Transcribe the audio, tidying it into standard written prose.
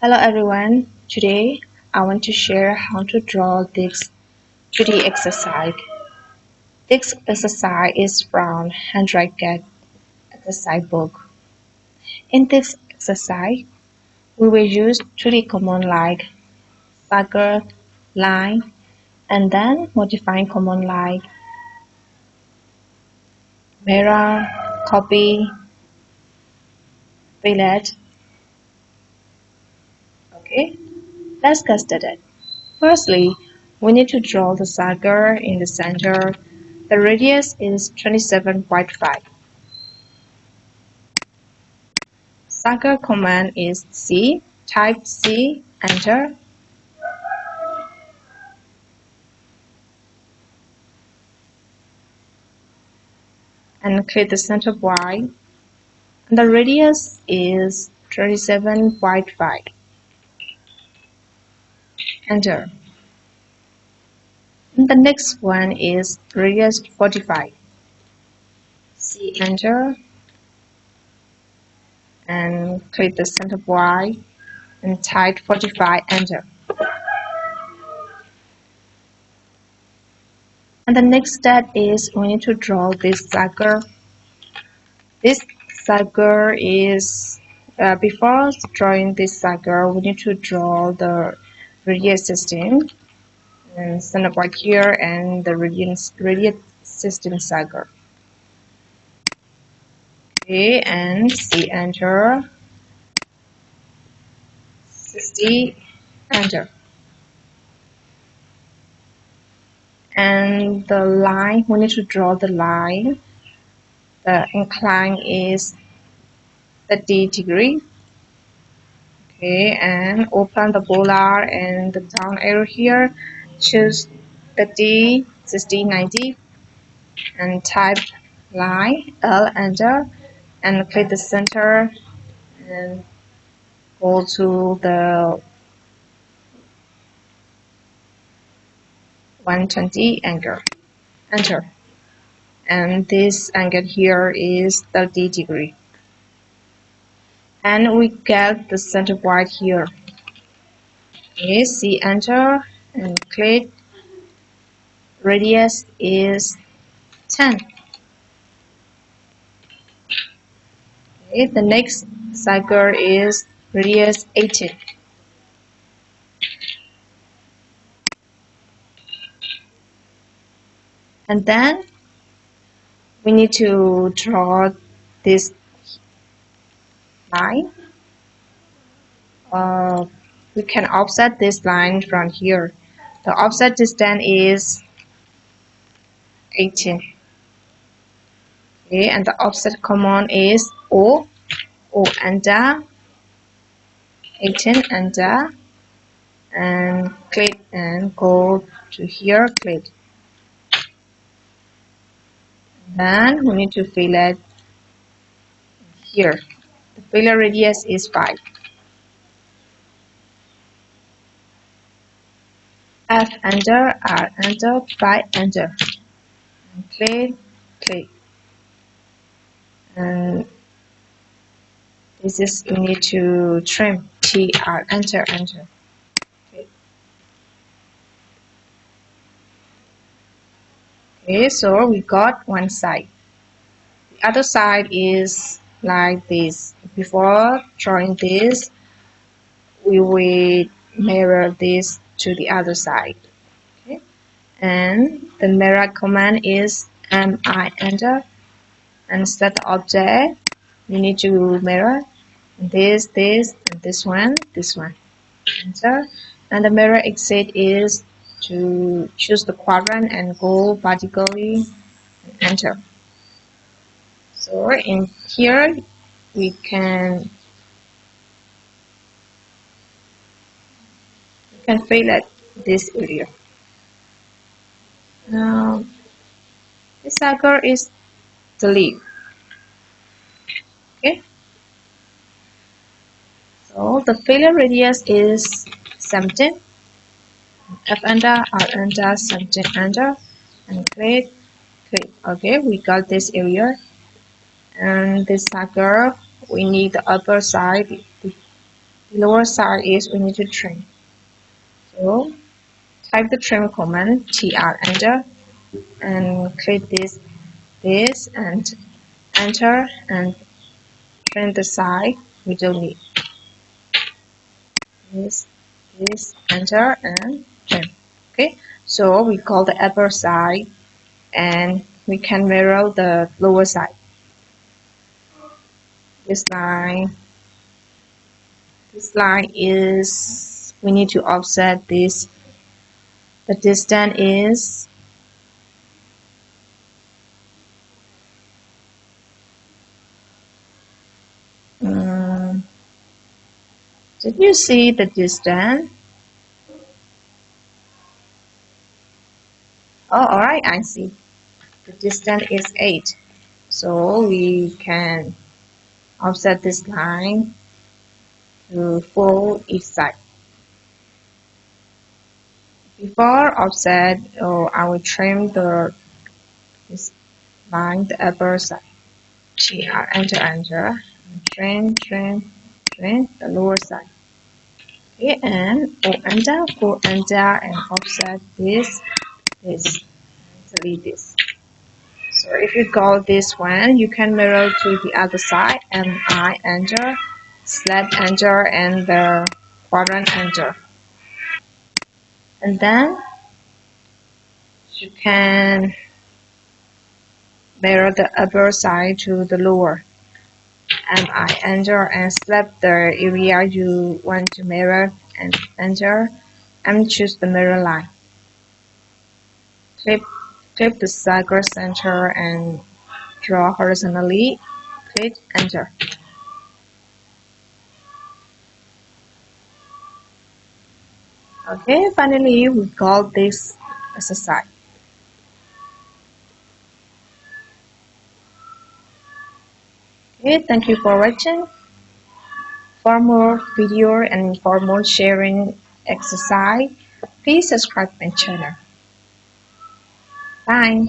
Hello everyone. Today I want to share how to draw this 2D exercise. This exercise is from AutoCAD exercise book. In this exercise, we will use 2D command like circle, line, and then modifying command like mirror, copy, fillet. Okay, let's get started. Firstly, we need to draw the circle in the center. The radius is 27.5. Circle command is C. Type C, enter. And click the center point. The radius is 27.5. Enter. And the next one is radius 45. C, enter. And click the center point and type 45, enter. And the next step is we need to draw this circle. This circle is, before drawing this circle, we need to draw the radius system. And center point here and the radius system circle. Okay, and C, enter. 60, enter. And the line, we need to draw the line. The incline is 30 degree. Okay, and open the polar and the down arrow here. Choose 30, 60, 90, and type line, L, enter, and click the center and go to the 120 angle, enter. And this angle here is 30 degree. And we get the center point here. Okay, C, enter, and click. Radius is 10. Okay, the next circle is radius 18. And then we need to draw this line. We can offset this line from here. The offset distance is 18. Okay, and the offset command is O, enter, 18, enter, and click and go to here, click. Then we need to fillet here. The fillet radius is 5. F, enter, R, enter, 5, enter. And click. And this is, we need to trim. T, R, enter. Okay, so we got one side. The other side is like this. Before drawing this, we will mirror this to the other side. Okay, and the mirror command is MI, enter, and set the object. You need to mirror this, and this one, enter. And the mirror exit is to choose the quadrant and go vertically, and enter. So in here we can fillet this area. Now this circle is the leaf. Okay, so the fillet radius is 17. F, enter, R, enter, 17, enter, and click. Okay, we got this area. And this circle, we need the upper side The lower side is we need to trim. So type the trim command tr enter and click this and enter and trim the side we don't need. This enter and trim. Okay, so we call the upper side and we can mirror the lower side. This line is we need to offset this. The distance is did you see the distance? Oh, alright, I see. The distance is 8. So we can offset this line to fold each side. Before offset, I will trim this line, the upper side. Enter, trim the lower side. Okay, and pull enter, and offset this, delete this. So if you go this one, you can mirror to the other side, and I enter, slab enter, and the quadrant enter. And then you can mirror the upper side to the lower. And I enter and select the area you want to mirror and enter and choose the mirror line. Click the circle center and draw horizontally. Click enter. Okay, finally we got this exercise. Okay, thank you for watching. For more video and for more sharing exercise, please subscribe my channel. Bye.